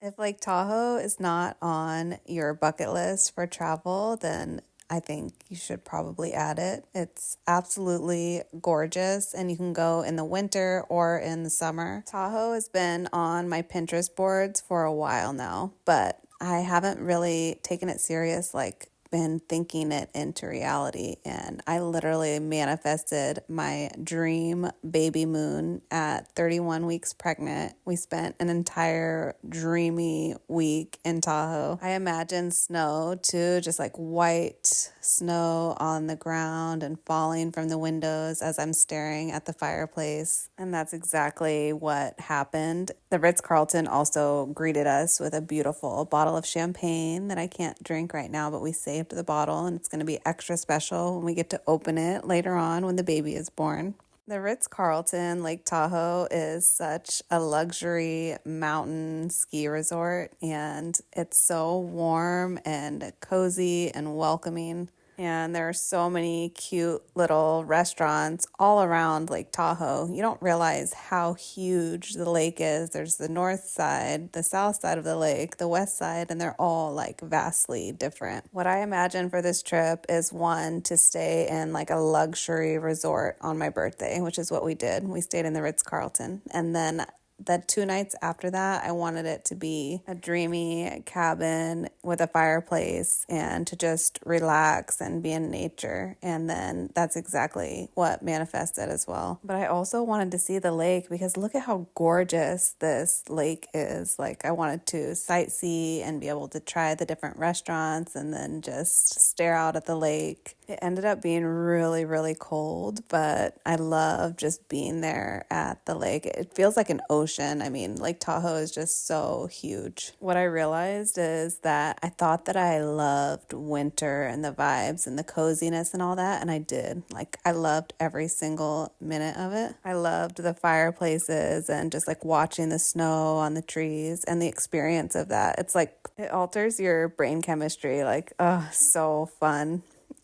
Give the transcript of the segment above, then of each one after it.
If Lake Tahoe is not on your bucket list for travel, then I think you should probably add it. It's absolutely gorgeous, and you can go in the winter or in the summer. Tahoe has been on my Pinterest boards for a while now, but I haven't really taken it serious, like been thinking it into reality. And I literally manifested my dream baby moon at 31 weeks pregnant. We spent an entire dreamy week in Tahoe. I imagined snow too, just like white snow on the ground and falling from the windows as I'm staring at the fireplace. And that's exactly what happened. The Ritz Carlton also greeted us with a beautiful bottle of champagne that I can't drink right now, but we saved the bottle, and it's going to be extra special when we get to open it later on when the baby is born. The Ritz Carlton Lake Tahoe is such a luxury mountain ski resort, and it's so warm and cozy and welcoming. And there are so many cute little restaurants all around Lake Tahoe. You don't realize how huge the lake is. There's the north side, the south side of the lake, the west side, and they're all like vastly different. What I imagine for this trip is one, to stay in like a luxury resort on my birthday, which is what we did. We stayed in the Ritz Carlton. And then the 2 nights after that, I wanted it to be a dreamy cabin with a fireplace and to just relax and be in nature. And then that's exactly what manifested as well. But I also wanted to see the lake because look at how gorgeous this lake is. Like, I wanted to sightsee and be able to try the different restaurants and then just stare out at the lake. It ended up being really, really cold, but I love just being there at the lake. It feels like an ocean. I mean, Lake Tahoe is just so huge. What I realized is that I thought that I loved winter and the vibes and the coziness and all that, and I did. Like, I loved every single minute of it. I loved the fireplaces and just like watching the snow on the trees and the experience of that. It's like it alters your brain chemistry. Like, oh, so fun.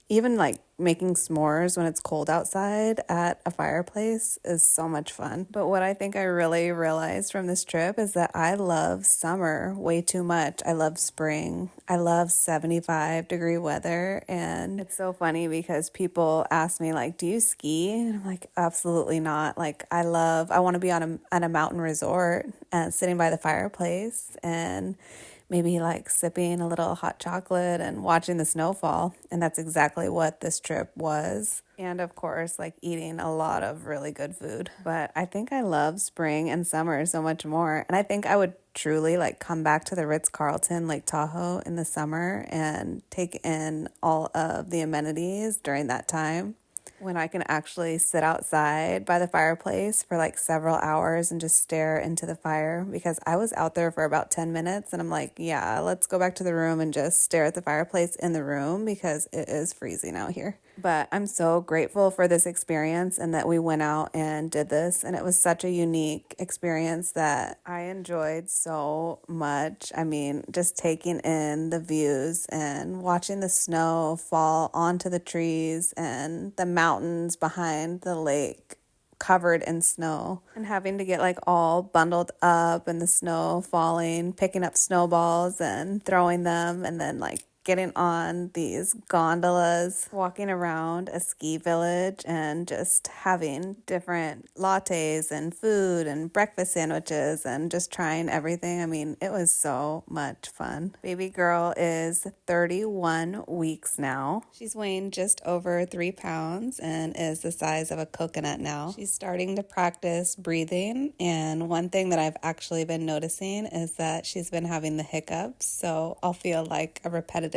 Even like making s'mores when it's cold outside at a fireplace is so much fun. But what I think I really realized from this trip is that I love summer way too much. I love spring. I love 75-degree weather. And it's so funny because people ask me like, do you ski? And I'm like, absolutely not. Like, I want to be on a mountain resort and sitting by the fireplace and maybe like sipping a little hot chocolate and watching the snowfall. And that's exactly what this trip was. And of course, like eating a lot of really good food. But I think I love spring and summer so much more. And I think I would truly like come back to the Ritz Carlton Lake Tahoe in the summer and take in all of the amenities during that time, when I can actually sit outside by the fireplace for like several hours and just stare into the fire, because I was out there for about 10 minutes and I'm like, yeah, let's go back to the room and just stare at the fireplace in the room because it is freezing out here. But I'm so grateful for this experience and that we went out and did this. And it was such a unique experience that I enjoyed so much. I mean, just taking in the views and watching the snow fall onto the trees and the mountains behind the lake covered in snow, and having to get like all bundled up in the snow falling, picking up snowballs and throwing them, and then like getting on these gondolas, walking around a ski village and just having different lattes and food and breakfast sandwiches and just trying everything. I mean, it was so much fun. Baby girl is 31 weeks now. She's weighing just over 3 pounds and is the size of a coconut now. She's starting to practice breathing, and one thing that I've actually been noticing is that she's been having the hiccups, so I'll feel like a repetitive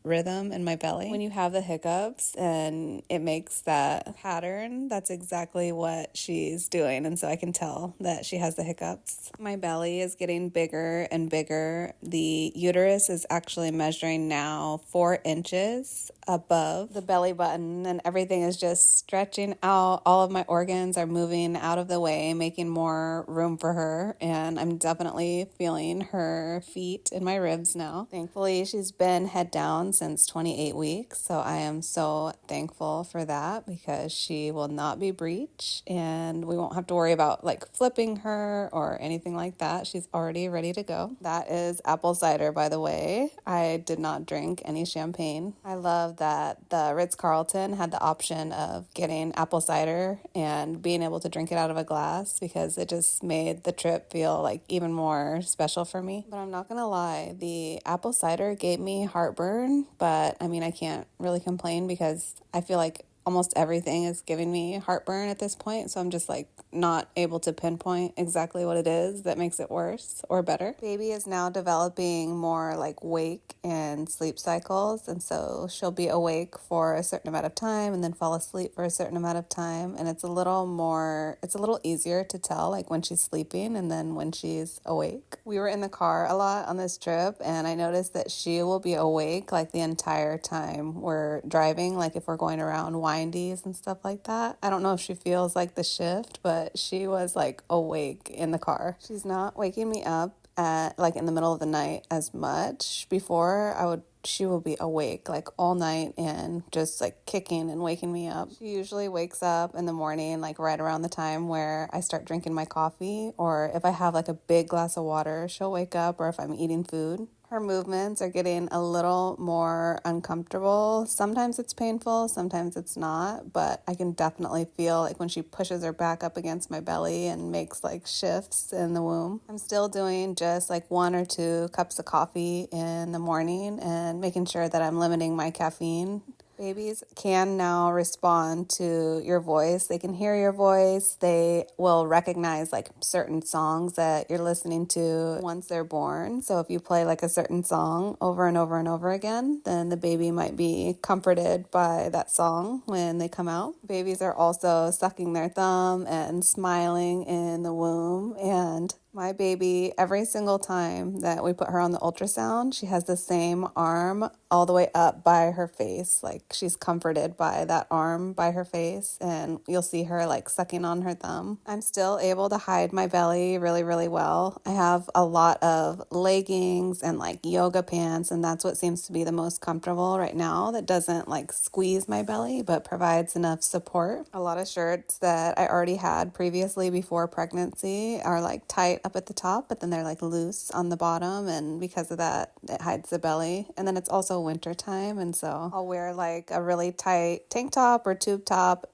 rhythm in my belly when you have the hiccups, and it makes that pattern. That's exactly what she's doing, and so I can tell that she has the hiccups. My belly is getting bigger and bigger. The uterus is actually measuring now 4 inches above the belly button, and everything is just stretching out. All of my organs are moving out of the way, making more room for her, and I'm definitely feeling her feet in my ribs now. Thankfully, she's been head down ultrasound since 28 weeks. So I am so thankful for that because she will not be breech and we won't have to worry about like flipping her or anything like that. She's already ready to go. That is apple cider, by the way. I did not drink any champagne. I love that the Ritz Carlton had the option of getting apple cider and being able to drink it out of a glass because it just made the trip feel like even more special for me. But I'm not gonna lie, the apple cider gave me heartburn, but I mean, I can't really complain because I feel like almost everything is giving me heartburn at this point, so I'm just like not able to pinpoint exactly what it is that makes it worse or better. Baby is now developing more like wake and sleep cycles, and so she'll be awake for a certain amount of time and then fall asleep for a certain amount of time, and it's a little easier to tell like when she's sleeping and then when she's awake. We were in the car a lot on this trip, and I noticed that she will be awake like the entire time we're driving, like if we're going around windies and stuff like that. I don't know if she feels like the shift, but she was like awake in the car. She's not waking me up at like in the middle of the night as much. Before she will be awake like all night and just like kicking and waking me up. She usually wakes up in the morning like right around the time where I start drinking my coffee, or if I have like a big glass of water, she'll wake up, or if I'm eating food. Her movements are getting a little more uncomfortable. Sometimes it's painful, sometimes it's not, but I can definitely feel like when she pushes her back up against my belly and makes like shifts in the womb. I'm still doing just like 1 or 2 cups of coffee in the morning and making sure that I'm limiting my caffeine. Babies can now respond to your voice. They can hear your voice. They will recognize like certain songs that you're listening to once they're born. So if you play like a certain song over and over and over again, then the baby might be comforted by that song when they come out. Babies are also sucking their thumb and smiling in the womb, and my baby, every single time that we put her on the ultrasound, she has the same arm all the way up by her face. Like she's comforted by that arm by her face, and you'll see her like sucking on her thumb. I'm still able to hide my belly really, really well. I have a lot of leggings and like yoga pants, and that's what seems to be the most comfortable right now, that doesn't like squeeze my belly but provides enough support. A lot of shirts that I already had previously before pregnancy are like tight up at the top, but then they're like loose on the bottom, and because of that it hides the belly. And then it's also winter time, and so I'll wear like a really tight tank top or tube top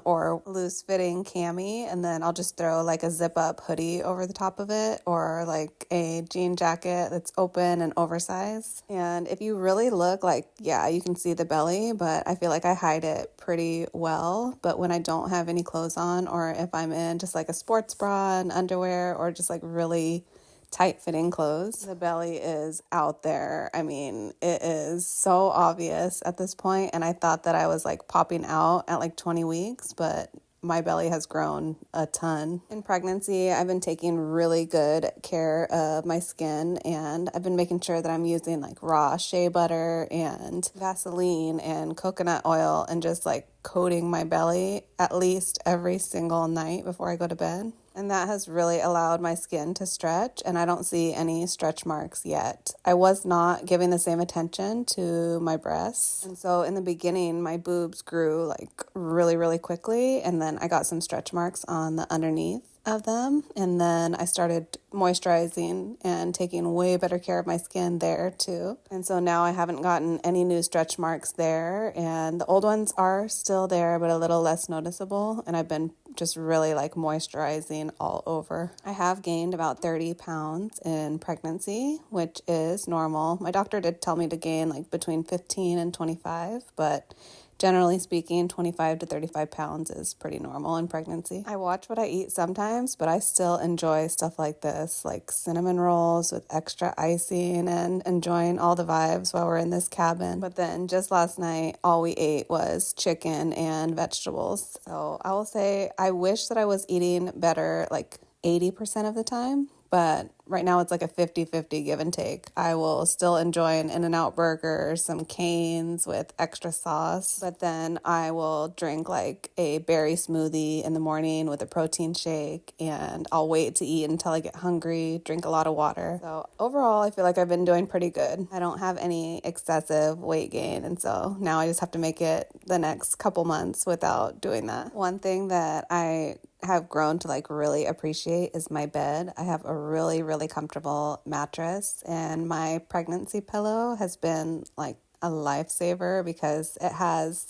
or loose fitting cami, and then I'll just throw like a zip up hoodie over the top of it, or like a jean jacket that's open and oversized. And if you really look, like, yeah, you can see the belly, but I feel like I hide it pretty well. But when I don't have any clothes on, or if I'm in just like a sports bra and underwear, or just like really tight fitting clothes, the belly is out there. I mean, it is so obvious at this point, and I thought that I was like popping out at like 20 weeks, but my belly has grown a ton. In pregnancy, I've been taking really good care of my skin, and I've been making sure that I'm using like raw shea butter and Vaseline and coconut oil, and just like coating my belly at least every single night before I go to bed. And that has really allowed my skin to stretch, and I don't see any stretch marks yet. I was not giving the same attention to my breasts, and so in the beginning my boobs grew like really, really quickly, and then I got some stretch marks on the underneath of them, and then I started moisturizing and taking way better care of my skin there too. And so now I haven't gotten any new stretch marks there, and the old ones are still there but a little less noticeable, and I've been just really like moisturizing all over. I have gained about 30 pounds in pregnancy, which is normal. My doctor did tell me to gain like between 15 and 25, but generally speaking, 25 to 35 pounds is pretty normal in pregnancy. I watch what I eat sometimes, but I still enjoy stuff like this, like cinnamon rolls with extra icing, and enjoying all the vibes while we're in this cabin. But then just last night, all we ate was chicken and vegetables. So I will say I wish that I was eating better like 80% of the time, but right now it's like a 50-50 give and take. I will still enjoy an In-N-Out burger, some Cane's with extra sauce, but then I will drink like a berry smoothie in the morning with a protein shake, and I'll wait to eat until I get hungry, drink a lot of water. So overall, I feel like I've been doing pretty good. I don't have any excessive weight gain, and so now I just have to make it the next couple months without doing that. One thing that I have grown to like really appreciate is my bed. I have a really comfortable mattress, and my pregnancy pillow has been like a lifesaver because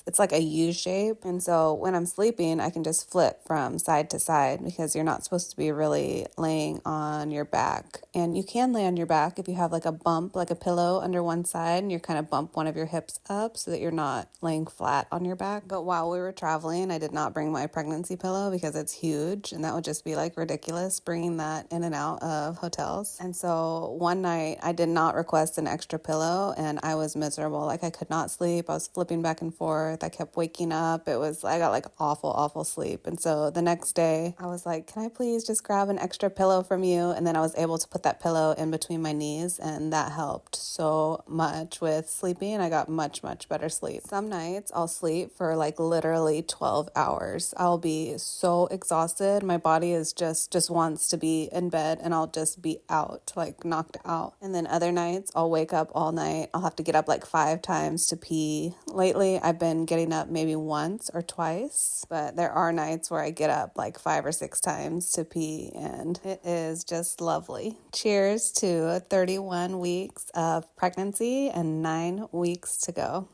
it's like a U shape. And so when I'm sleeping, I can just flip from side to side because you're not supposed to be really laying on your back. And you can lay on your back if you have like a bump, like a pillow under one side, and you kind of bump one of your hips up so that you're not laying flat on your back. But while we were traveling, I did not bring my pregnancy pillow because it's huge, and that would just be like ridiculous bringing that in and out of hotels. And so one night I did not request an extra pillow, and I was miserable. Like I could not sleep. I was flipping back and forth. I kept waking up. I got like awful sleep. And so the next day I was like, can I please just grab an extra pillow from you? And then I was able to put that pillow in between my knees, and that helped so much with sleeping. I got much better sleep. Some nights I'll sleep for like literally 12 hours. I'll be so exhausted. My body is just wants to be in bed, and I'll just be out, like knocked out. And then other nights I'll wake up all night. I'll have to get up like 5 times to pee. Lately I've been getting up maybe once or twice, but there are nights where I get up like 5 or 6 times to pee, and it is just lovely. Cheers to 31 weeks of pregnancy and 9 weeks to go.